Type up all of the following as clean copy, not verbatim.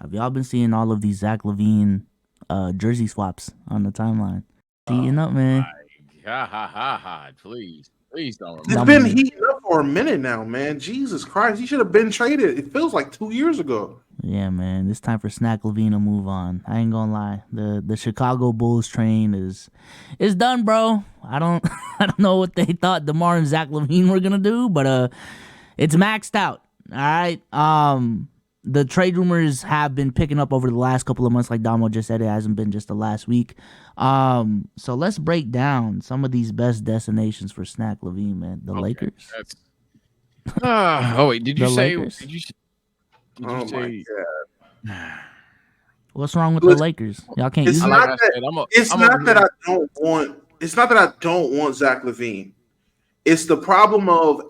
Have y'all been seeing all of these Zach Lavine jersey swaps on the timeline? Heating up, man. Please don't It's remember. been heating up for a minute now, man. Jesus Christ, he should have been traded. It feels like 2 years ago. Yeah, man. It's time for Snack Lavine to move on. I ain't gonna lie. The Chicago Bulls train is done, bro. I don't I don't know what they thought DeMar and Zach Lavine were gonna do, but it's maxed out. All right. The trade rumors have been picking up over the last couple of months, like Damo just said. It hasn't been just the last week. So let's break down some of these best destinations for Snack Lavine, man. The Lakers. Oh wait, did you The say? Lakers? Did you Oh say? my god! What's wrong with the Lakers? Y'all can't It's use not them? that. It's not that I don't want. It's not that I don't want Zach Lavine. It's the problem of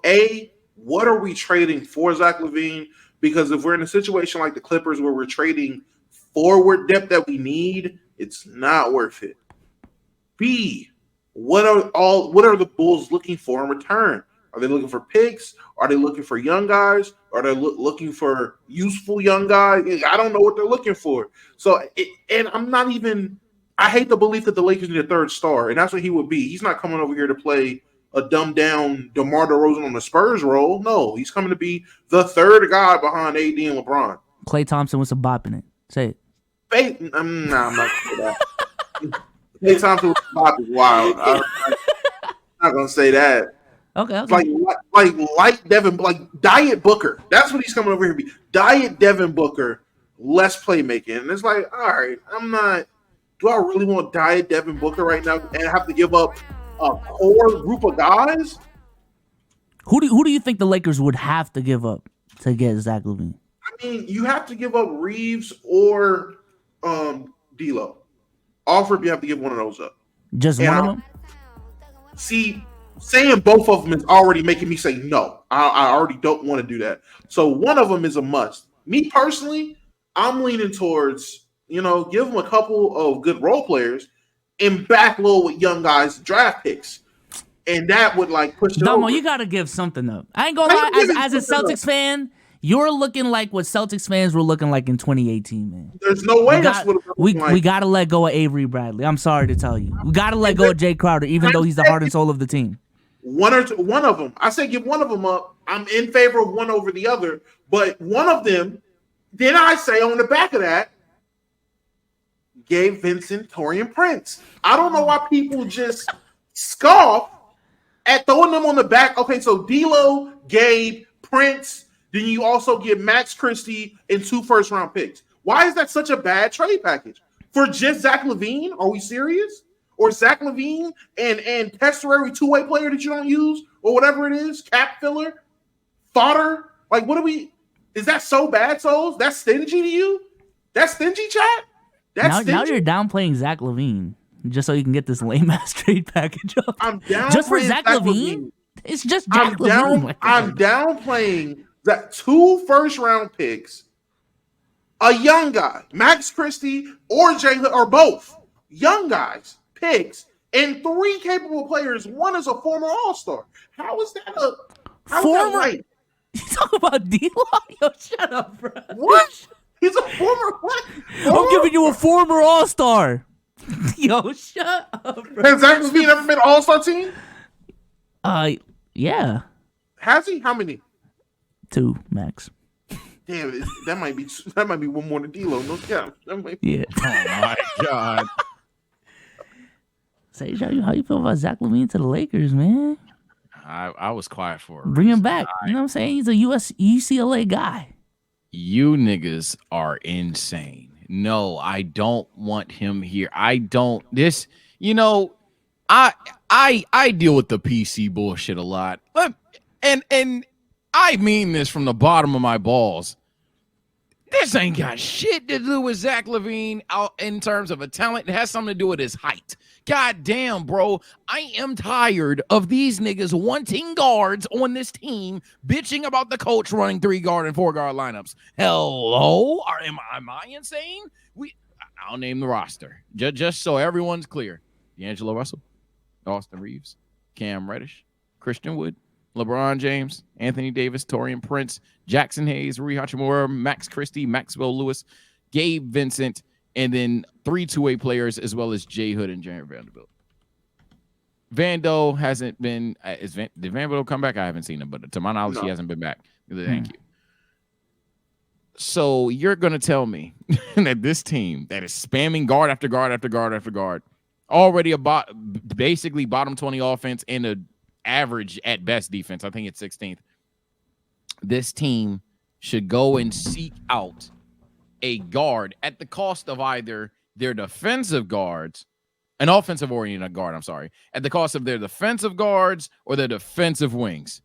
what are we trading for Zach Lavine? Because if we're in a situation like the Clippers where we're trading forward depth that we need, it's not worth it. B, what are the Bulls looking for in return? Are they looking for picks? Are they looking for young guys? Are they looking for useful young guys? I don't know what they're looking for. So, and I'm not even. I hate the belief that the Lakers need a third star, and that's what he would be. He's not coming over here to play a dumbed down DeMar DeRozan on the Spurs role. No, he's coming to be the third guy behind AD and LeBron. Klay Thompson with some bop in it. Say it. I'm not going to say that. Klay Thompson with some bop is wild. I'm not going to say that. Okay. Like Devin, like Diet Booker. That's what he's coming over here to be. Diet Devin Booker, less playmaking. And it's like, all right, I'm not. Do I really want Diet Devin Booker right now and have to give up a core group of guys? Who do you think the Lakers would have to give up to get Zach Lavine? I mean, you have to give up Reeves or D'Lo. Alfred, you have to give one of those up. Just one of them? See, saying both of them is already making me say no. I already don't want to do that. So one of them is a must. Me personally, I'm leaning towards, give them a couple of good role players and backload with young guys draft picks. And that would push them. Damo, you gotta give something up. I ain't gonna lie, as a Celtics fan, you're looking like what Celtics fans were looking like in 2018, man. There's no way that's what we gotta let go of Avery Bradley. I'm sorry to tell you. We gotta let go of Jay Crowder, even though he's the heart and soul of the team. One of them. I say give one of them up. I'm in favor of one over the other, but one of them, then I say on the back of that, Gabe Vincent, Taurean Prince. I don't know why people just scoff at throwing them on the back. Okay, so D'Lo, Gabe, Prince, then you also get Max Christie and 2 first-round picks. Why is that such a bad trade package? For just Zach Lavine? Are we serious? Or Zach Lavine and temporary two-way player that you don't use? Or whatever it is? Cap filler? Fodder? Is that so bad, Souls? That's stingy to you? That's stingy, chat? Now you're downplaying Zach Lavine just so you can get this lame ass trade package up. I'm down just for Zach Lavine. It's just Zach Lavine. I'm downplaying that 2 first-round picks, a young guy, Max Christie or Jalen, or both young guys, picks, and 3 capable players. One is a former All-Star. How is that former? Right? You talk about D-Lo? Yo, shut up, bro. What? He's a former what? I'm giving you a former All-Star. Yo, shut up, bro. Has Zach Lavine ever been an All-Star team? Yeah. Has he? How many? 2 max. Damn, that might be one more than D'Lo. No cap. Yeah. Oh my god. Say, how you feel about Zach Lavine to the Lakers, man? I was quiet for it. Bring him back. You know what I'm saying? He's a UCLA guy. You niggas are insane. No, I don't want him here. I don't. This, I deal with the PC bullshit a lot. And I mean this from the bottom of my balls. This ain't got shit to do with Zach Lavine out in terms of a talent. It has something to do with his height. God damn, bro. I am tired of these niggas wanting guards on this team bitching about the coach running 3-guard and 4-guard lineups. Hello? Am I insane? I'll name the roster. Just so everyone's clear. D'Angelo Russell, Austin Reeves, Cam Reddish, Christian Wood, LeBron James, Anthony Davis, Taurean Prince, Jackson Hayes, Rui Hachimura, Max Christie, Maxwell Lewis, Gabe Vincent, and then 3 two-way players as well as Jay Hood and Jared Vanderbilt. Vando hasn't been. Did Vanderbilt come back? I haven't seen him, but to my knowledge, he hasn't been back. Thank you. So you're gonna tell me that this team that is spamming guard after guard after guard after guard, already basically bottom 20 offense and a average at best defense. I think it's 16th. This team should go and seek out a guard at the cost of either their defensive guards, an offensive oriented guard, I'm sorry, at the cost of their defensive guards or their defensive wings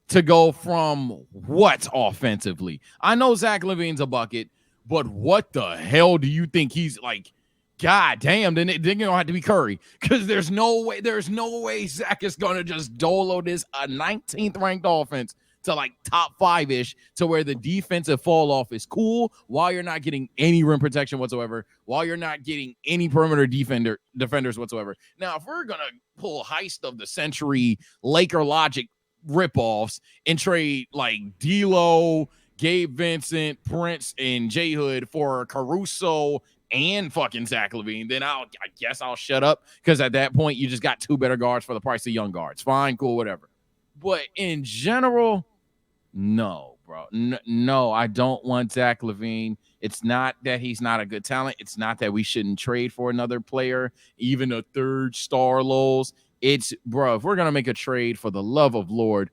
to go from what offensively? I know Zach Lavine's a bucket, but what the hell do you think he's like? God damn, then it don't have to be Curry because there's no way Zach is going to just dolo this a 19th ranked offense to like top 5-ish to where the defensive fall off is cool while you're not getting any rim protection whatsoever, while you're not getting any perimeter defenders whatsoever. Now, if we're going to pull heist of the century Laker logic ripoffs and trade like D'Lo, Gabe Vincent, Prince, and J Hood for Caruso and fucking Zach Lavine, then I guess I'll shut up because at that point you just got 2 better guards for the price of young guards. Fine, cool, whatever. But in general, no, bro. No, I don't want Zach Lavine. It's not that he's not a good talent. It's not that we shouldn't trade for another player, even a 3rd-star Lowe's. It's, bro, if we're going to make a trade, for the love of Lord,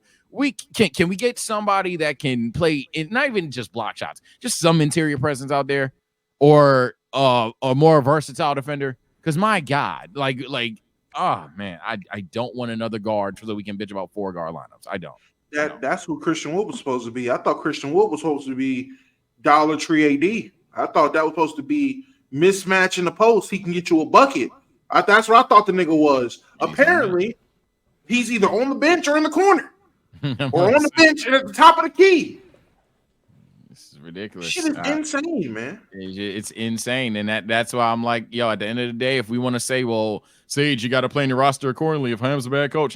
can we get somebody that can play, not even just block shots, just some interior presence out there, or a more versatile defender? Because my God, like, oh man, I don't want another guard so that we can bitch about 4 guard lineups. I don't. That's who Christian Wood was supposed to be. I thought Christian Wood was supposed to be Dollar Tree AD. I thought that was supposed to be mismatch in the post. He can get you a bucket. That's what I thought the nigga was. Apparently, he's either on the bench or in the corner, or on the bench and at the top of the key. This is ridiculous. Shit is insane, man. It's insane, and that's why I'm like, yo. At the end of the day, if we want to say, well, Sage, you got to play in your roster accordingly. If Ham's a bad coach,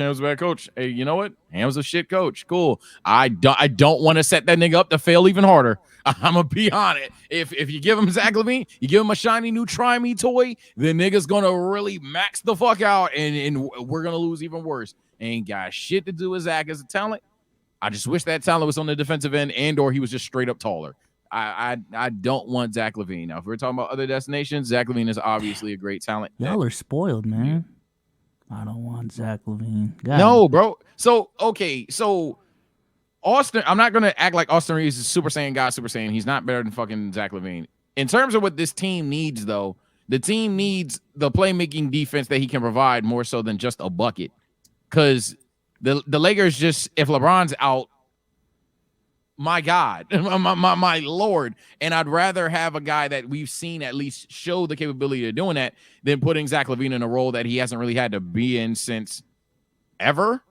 Hey, you know what? Ham's a shit coach. Cool. I don't want to set that nigga up to fail even harder. I'm gonna be on it. If you give him Zach Lavine, you give him a shiny new Try Me toy, then nigga's gonna really max the fuck out, and we're gonna lose even worse. Ain't got shit to do with Zach as a talent. I just wish that talent was on the defensive end, or he was just straight up taller. I don't want Zach Lavine. Now, if we're talking about other destinations, Zach Lavine is obviously a great talent. Y'all are spoiled, man. I don't want Zach Lavine. No, bro. So, okay. So, Austin, I'm not going to act like Austin Reeves is Super Saiyan. He's not better than fucking Zach Lavine. In terms of what this team needs, though, the team needs the playmaking defense that he can provide more so than just a bucket. Because the Lakers just, if LeBron's out, my God, my Lord. And I'd rather have a guy that we've seen at least show the capability of doing that than putting Zach Lavine in a role that he hasn't really had to be in since ever.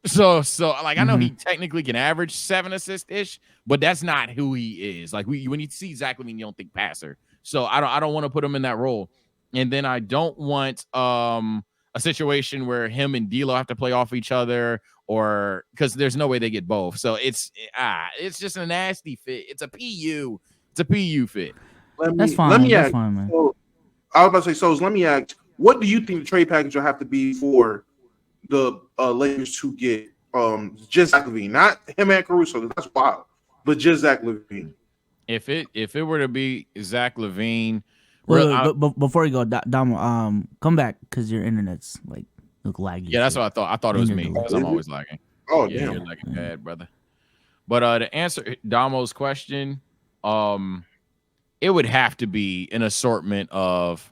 So like, I know he technically can average 7 assists-ish, but that's not who he is. Like, when you see Zach Lavine, you don't think passer. So I don't want to put him in that role. And then I don't want a situation where him and D'Lo have to play off each other, or because there's no way they get both. So it's just a nasty fit. It's a PU. It's a PU fit. That's fine. Let me That's ask. fine, man. So, I was about to say, so let me ask, what do you think the trade package will have to be for the Lakers to get just Zach Lavine, not him and Caruso? That's wild, but just Zach Lavine. If it were to be Zach Lavine, but before you go, Dom, come back because your internet's like look laggy. Yeah, that's what I thought. I thought it was me because I'm always lagging. Oh, yeah, damn. you're lagging bad, brother. But to answer Damo's question, it would have to be an assortment of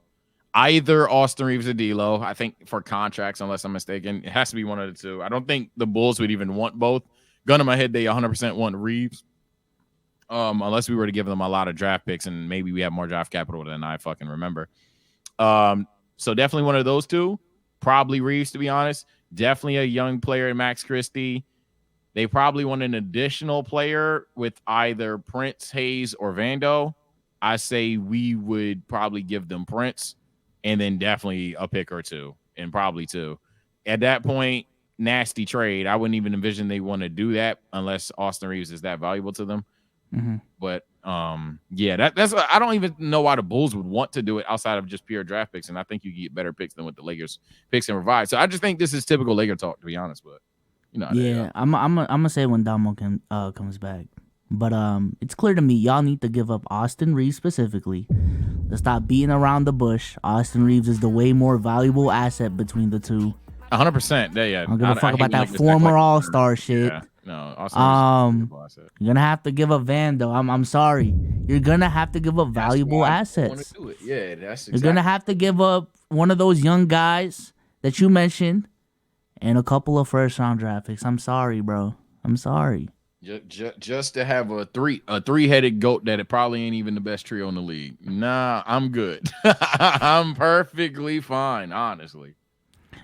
either Austin Reeves or D'Lo. I think for contracts, unless I'm mistaken, it has to be one of the two. I don't think the Bulls would even want both. Gun in my head, they 100% want Reeves. Unless we were to give them a lot of draft picks, and maybe we have more draft capital than I fucking remember. So definitely one of those two. Probably Reeves, to be honest. Definitely a young player in Max Christie. They probably want an additional player with either Prince, Hayes, or Vando. I say we would probably give them Prince, and then definitely a pick or two, and probably 2. At that point, nasty trade. I wouldn't even envision they want to do that unless Austin Reeves is that valuable to them. Mm-hmm. But Yeah, that's I don't even know why the Bulls would want to do it outside of just pure draft picks, and I think you get better picks than what the Lakers picks and provide. So I just think this is typical Laker talk, to be honest. But yeah, I'm gonna say when Damo comes back. But it's clear to me y'all need to give up Austin Reeves specifically. Let's stop beating around the bush. Austin Reeves is the way more valuable asset between the two. 100%. Yeah, I don't give a fuck about that former All-Star shit. Yeah, no, Austin you're gonna have to give up Vando. I'm sorry. You're gonna have to give up valuable assets. Do it. Yeah, that's exactly. You're gonna have to give up one of those young guys that you mentioned and a couple of first-round draft picks. I'm sorry, bro. I'm sorry. Just to have a three-headed goat that it probably ain't even the best trio in the league. Nah, I'm good. I'm perfectly fine, honestly.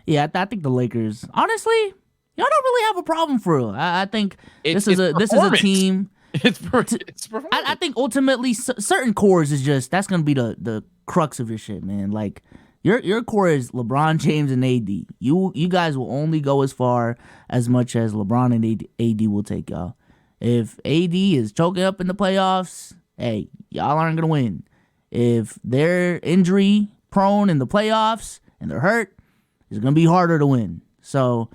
Yeah, I think the Lakers, honestly, y'all don't really have a problem for real. I think this is a team. It's performance. I think ultimately certain cores is just that's gonna be the crux of your shit, man. Like your core is LeBron James and AD. You guys will only go as far as much as LeBron and AD will take y'all. If AD is choking up in the playoffs, hey, y'all aren't gonna win. If they're injury prone in the playoffs and they're hurt, it's going to be harder to win. So,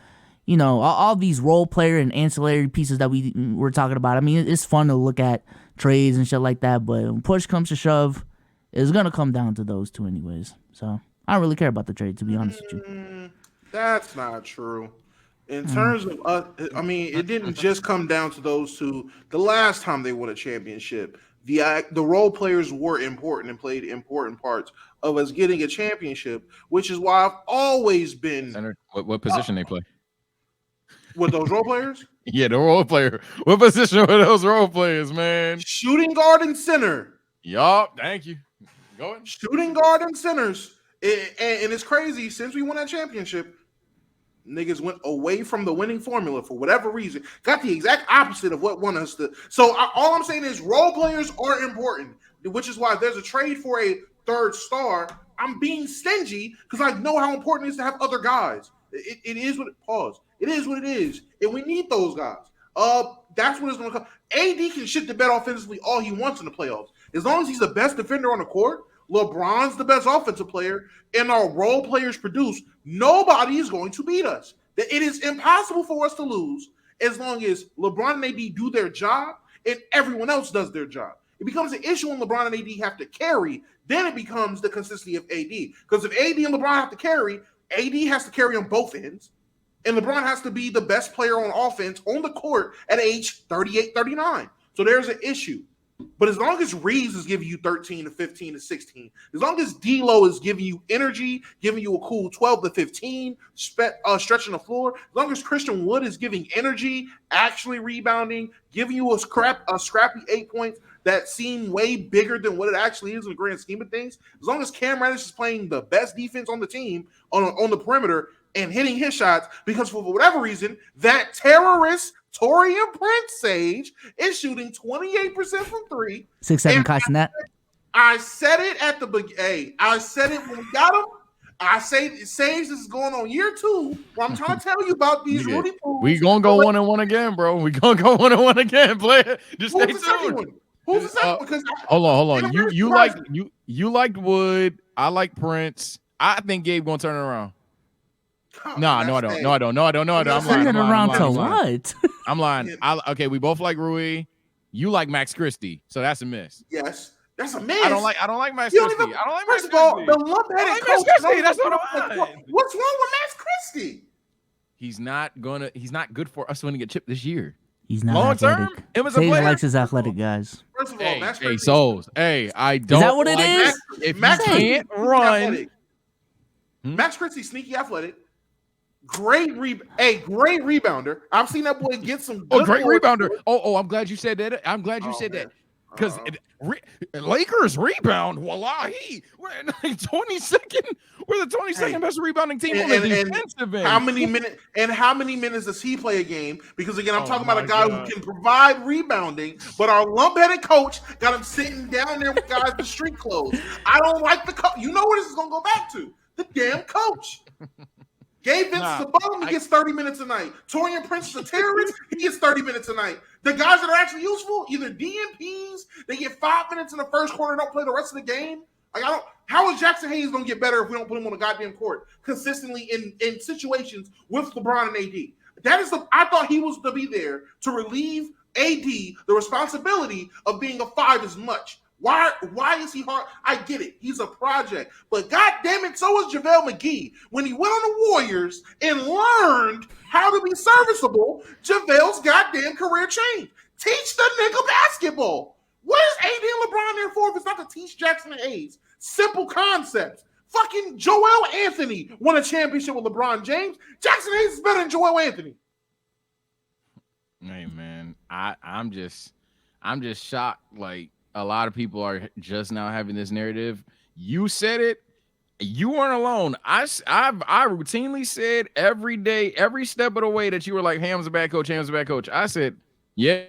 all these role player and ancillary pieces that we're talking about, I mean, it's fun to look at trades and shit like that, but when push comes to shove, it's going to come down to those two anyways. So, I don't really care about the trade, to be honest with you. That's not true. In terms of, it didn't just come down to those two. The last time they won a championship, the role players were important and played important parts of us getting a championship, which is why I've always been. Center. What position they play? With those role players? Yeah, the role player. What position were those role players, man? Shooting guard and center. Yup, thank you. Go ahead. Shooting guard and centers. And it's crazy. Since we won that championship, niggas went away from the winning formula for whatever reason. Got the exact opposite of what won us. So all I'm saying is role players are important, which is why if there's a trade for a third star, I'm being stingy because I know how important it is to have other guys. It is what it pause. It is what it is, and we need those guys. That's what it's going to come. AD can shit the bed offensively all he wants in the playoffs, as long as he's the best defender on the court. LeBron's the best offensive player, and our role players produce. Nobody is going to beat us. It is impossible for us to lose as long as LeBron and AD do their job and everyone else does their job. It becomes an issue when LeBron and AD have to carry. Then it becomes the consistency of AD. Because if AD and LeBron have to carry, AD has to carry on both ends. And LeBron has to be the best player on offense on the court at age 38, 39. So there's an issue. But as long as Reeves is giving you 13 to 15 to 16, as long as D'Lo is giving you energy, giving you a cool 12 to 15, stretching the floor, as long as Christian Wood is giving energy, actually rebounding, giving you a scrappy 8 points that seem way bigger than what it actually is in the grand scheme of things, as long as Cam Reddish is playing the best defense on the team on the perimeter and hitting his shots, because for whatever reason, that terrorist Torian Prince Sage is shooting 28% from three. 6'7" catching that. I said it at the beginning. I said it when we got him. I say Sage, this is going on year 2. Where I'm trying to tell you about these Rudy Pools. We gonna go 1-1 again, bro. We gonna go 1-1 again, player. Just stay tuned. Who's the second one? Because hold on. You liked Wood. I like Prince. I think Gabe gonna turn it around. No, I don't. I'm lying. Turn it around to what? I'm lying. Okay, we both like Rui. You like Max Christie, so that's a miss. Yes, that's a miss. I don't like Max Christie. I don't like Max Christie. First of all, the lump-headed coach. That's what I want. What's wrong with Max Christie? He's not good for us winning a chip this year. He's not long athletic. term. It was a Sage player. likes his athletic guys. First of all, Max Christie. Souls. I don't. Is that what it is? If Max can't run, Max Christie sneaky athletic. Great rebounder. I've seen that boy get some. Great rebounder. I'm glad you said that. I'm glad you said that because Lakers rebound. Wallahi, we're in 22nd. We're the 22nd best rebounding team on the defensive end. How many minutes does he play a game? Because again, I'm talking about a guy who can provide rebounding, but our lump-headed coach got him sitting down there with guys in street clothes. I don't like the coach. You know where this is gonna go back to? The damn coach. Gabe Vincent's a bum. He gets 30 minutes a night. Torian Prince is a terrorist. He gets 30 minutes a night. The guys that are actually useful, either DMPs, they get 5 minutes in the first quarter and don't play the rest of the game. Like I don't. How is Jackson Hayes gonna get better if we don't put him on the goddamn court consistently in situations with LeBron and AD? That is I thought he was to be there to relieve AD the responsibility of being a 5 as much. Why is he hard? I get it. He's a project. But God damn it, so was JaVale McGee. When he went on the Warriors and learned how to be serviceable, JaVale's goddamn career changed. Teach the nigga basketball. What is AD and LeBron there for if it's not to teach Jackson Hayes? Simple concepts. Fucking Joel Anthony won a championship with LeBron James. Jackson Hayes is better than Joel Anthony. Hey man, I'm just shocked. Like a lot of people are just now having this narrative. You said it. You weren't alone. I routinely said every day, every step of the way that you were like, Ham's a bad coach. Ham's a bad coach. I said, yeah,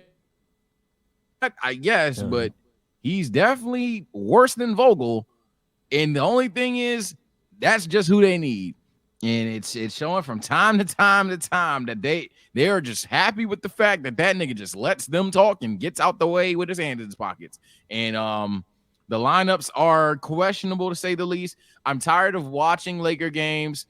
I guess, but he's definitely worse than Vogel. And the only thing is, that's just who they need. And it's showing from time to time that they are just happy with the fact that nigga just lets them talk and gets out the way with his hands in his pockets. And the lineups are questionable to say the least. I'm tired of watching Laker games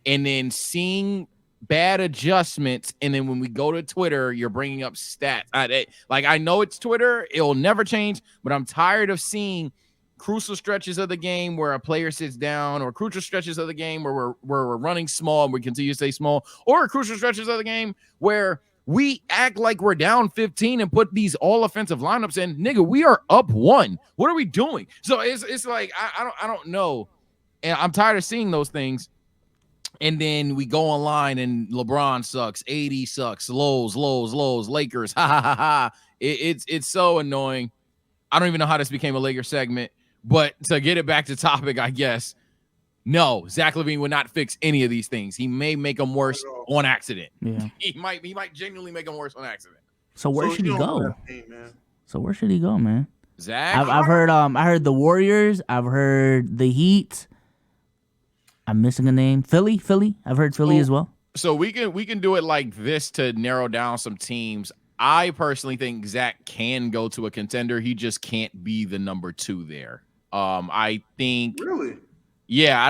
and then seeing bad adjustments, and then when we go to Twitter, you're bringing up stats. I know it's Twitter, it'll never change, but I'm tired of seeing crucial stretches of the game where a player sits down, or crucial stretches of the game where we're running small and we continue to stay small, or crucial stretches of the game where we act like we're down 15 and put these all offensive lineups in. Nigga, we are up 1. What are we doing? So it's like I don't know, and I'm tired of seeing those things. And then we go online and LeBron sucks, AD sucks, lows, Lakers, ha ha ha ha. It's so annoying. I don't even know how this became a Lakers segment, but to get it back to topic, I guess. No, Zach Lavine would not fix any of these things. He may make them worse on accident. Yeah, he might genuinely make them worse on accident. So where should he go? So where should he go, man? Zach, I've heard I heard the Warriors. I've heard the Heat. I'm missing a name. Philly. I've heard Philly as well. So we can do it like this to narrow down some teams. I personally think Zach can go to a contender. He just can't be the number 2 there. I think really. Yeah,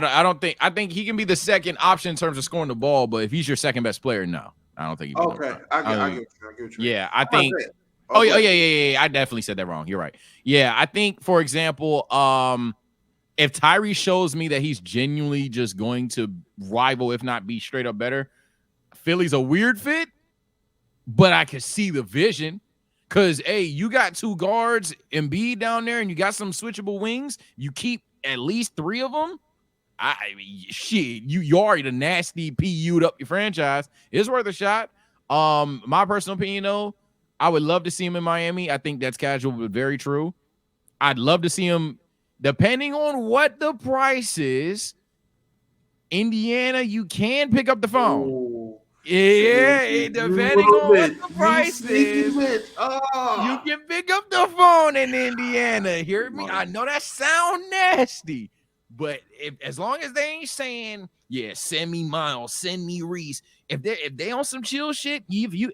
I think he can be the second option in terms of scoring the ball, but if he's your second best player, no. I don't think he can. Okay. I get you. Yeah, I think yeah. I definitely said that wrong. You're right. Yeah, I think, for example, if Tyree shows me that he's genuinely just going to rival, if not be straight up better, Philly's a weird fit, but I can see the vision. Because, hey, you got 2 guards, Embiid down there, and you got some switchable wings. You keep at least 3 of them. Shit, you already the nasty PU'd up your franchise. It's worth a shot. My personal opinion, though, I would love to see him in Miami. I think that's casual, but very true. I'd love to see him, depending on what the price is. Indiana, you can pick up the phone. Ooh. Yeah, depending on what the price is, you can pick up the phone in Indiana. Hear me? I know that sound nasty, but as long as they ain't saying, yeah, send me Miles, send me Reese. If they on some chill shit,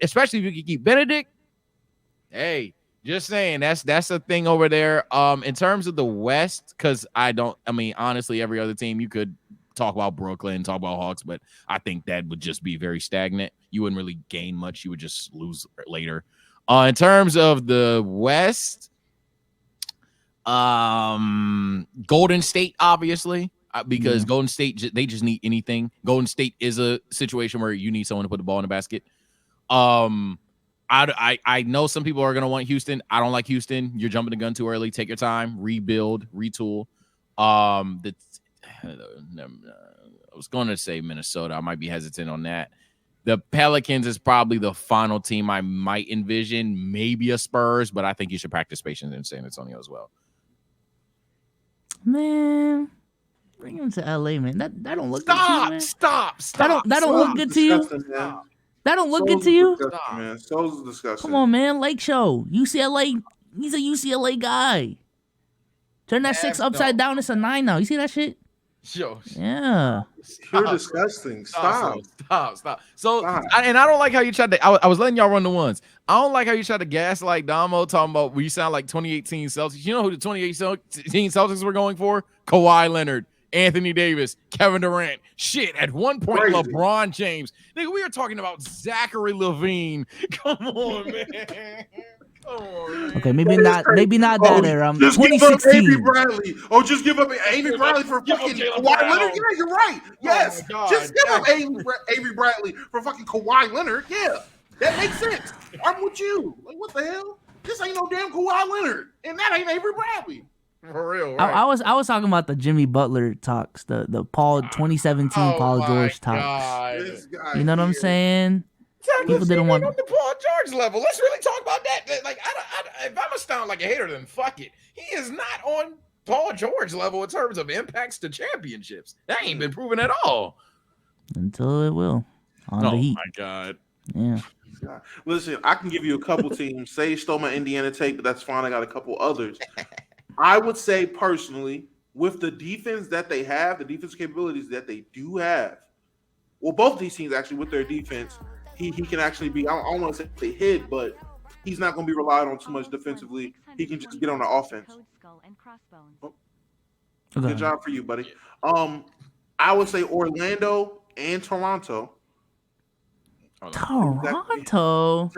especially if you can keep Benedict, hey, just saying that's a thing over there. In terms of the West, because honestly, every other team you could talk about Brooklyn, talk about Hawks, but I think that would just be very stagnant. You wouldn't really gain much. You would just lose later. In terms of the West, Golden State, obviously, because Golden State, they just need anything. Golden State is a situation where you need someone to put the ball in the basket. I know some people are going to want Houston. I don't like Houston. You're jumping the gun too early. Take your time, rebuild, retool. I was going to say Minnesota. I might be hesitant on that. The Pelicans is probably the final team I might envision. Maybe a Spurs, but I think you should practice patience in San Antonio as well. Man, bring him to LA, man. That don't look good to you, man. Stop. That don't look good to you. That don't look good to you. Man, so disgusting. Come on, man. Lake Show. UCLA. He's a UCLA guy. Turn that 6 upside down. It's a 9 now. You see that shit? Yo, Yeah. You're disgusting. Stop. Stop. So, Stop. and I don't like how you tried to. I was letting y'all run the ones. I don't like how you tried to gaslight Damo talking about we sound like 2018 Celtics. You know who the 2018 Celtics were going for? Kawhi Leonard, Anthony Davis, Kevin Durant. Shit, at one point, Crazy. LeBron James. Nigga, we are talking about Zachary Lavine. Come on, man. Come on, man. Okay, maybe not that era. Just give up 2016. Avery Bradley. Oh, just give up Avery Bradley for Give up fucking Jaylen Kawhi Brown. Leonard. Yeah, you're right. Yes, my God. just give up Avery Bradley for fucking Kawhi Leonard. Yeah, that makes sense. I'm with you. Like, what the hell? This ain't no damn Kawhi Leonard, and that ain't Avery Bradley. For real, right? I was talking about the Jimmy Butler talks, the Paul 2017 Paul George talks. This guy You know what I'm here. saying? People didn't want on the Paul George level. Let's really talk about that. Like, if I'm a sound like a hater, then fuck it. He is not on Paul George level in terms of impacts to championships. That ain't been proven at all. until it will on the Heat. My God. Yeah. Listen, I can give you a couple teams. Sage stole my Indiana take, but that's fine. I got a couple others. I would say personally, with the defense that they have, the defensive capabilities that they do have, well, both these teams actually with their defense, he can actually be. I don't want to say they hit, but he's not going to be relied on too much defensively. He can just get on the offense. Oh, good job for you, buddy. I would say Orlando and Toronto. Toronto,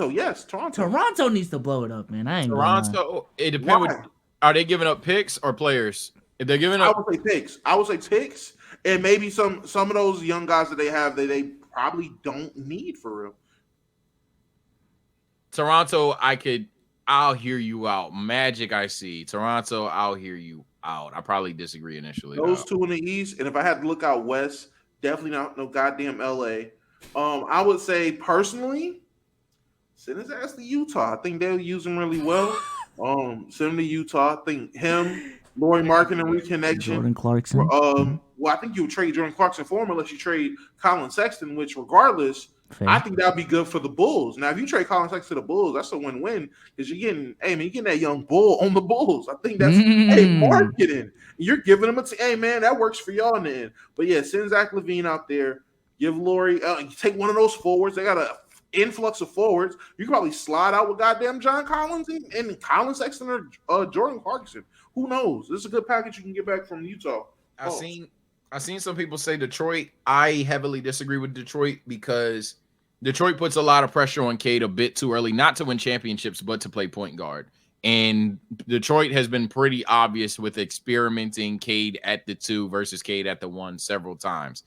yes, Toronto. Toronto needs to blow it up, man. I ain't Toronto. It depends. Are they giving up picks or players? If they're giving up, I would say picks, and maybe some of those young guys that they have that they probably don't need for real. Toronto, I'll hear you out. Magic, I see. Toronto, I'll hear you out. I probably disagree initially. Those two in the East, and if I had to look out West, definitely not no goddamn LA. I would say personally, send his ass to Utah. I think they'll use him really well. Send him to Utah. I think him, Laurie Markin, and reconnection. Jordan Clarkson. Well, I think you would trade Jordan Clarkson for him unless you trade Colin Sexton, which regardless, I think that'd be good for the Bulls. Now, if you trade Colin Sexton to the Bulls, that's a win-win because you're getting that young bull on the Bulls. I think that's marketing. You're giving them hey man, that works for y'all in the end. But yeah, send Zach Lavine out there. Give Laurie, take one of those forwards. They got an influx of forwards. You can probably slide out with goddamn John Collins and Colin Sexton or Jordan Clarkson. Who knows? This is a good package you can get back from Utah. I've seen some people say Detroit. I heavily disagree with Detroit because Detroit puts a lot of pressure on Cade a bit too early, not to win championships, but to play point guard. And Detroit has been pretty obvious with experimenting Cade at the 2 versus Cade at the 1 several times.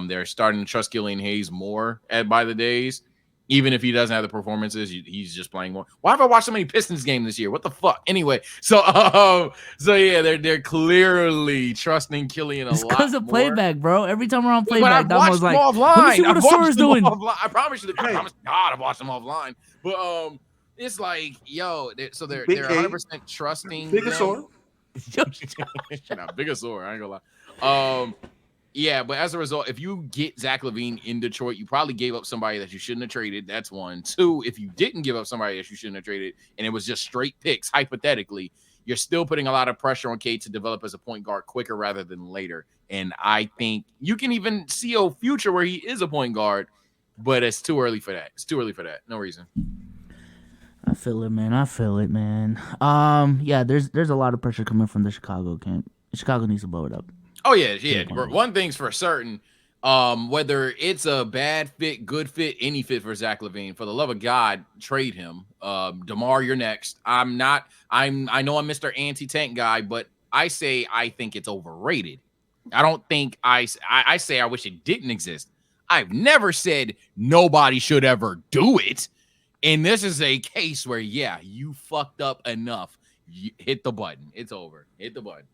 They're starting to trust Killian Hayes more by the days. Even if he doesn't have the performances, he's just playing more. Why have I watched so many Pistons games this year? What the fuck? Anyway, so yeah, they're clearly trusting Killian a lot more. It's because of playback, bro. Every time we're on playback, Dom was like, offline. let me see what the store is doing. I promise you, I promise God, I've watched them offline. But it's like, yo, they're 100% trusting. Bigosaur. Bigosaur. I ain't gonna lie. Yeah, but as a result, if you get Zach Lavine in Detroit, you probably gave up somebody that you shouldn't have traded. That's one. 2, if you didn't give up somebody that you shouldn't have traded, and it was just straight picks, hypothetically, you're still putting a lot of pressure on Cade to develop as a point guard quicker rather than later. And I think you can even see a future where he is a point guard, but it's too early for that. It's too early for that. No reason. I feel it, man. Yeah, there's a lot of pressure coming from the Chicago camp. Chicago needs to blow it up. Oh, yeah. One thing's for certain, whether it's a bad fit, good fit, any fit for Zach Lavine, for the love of God, trade him. DeMar, you're next. I know I'm Mr. Anti-Tank guy, but I think it's overrated. I don't think I say I wish it didn't exist. I've never said nobody should ever do it. And this is a case where, yeah, you fucked up enough. You hit the button. It's over. Hit the button.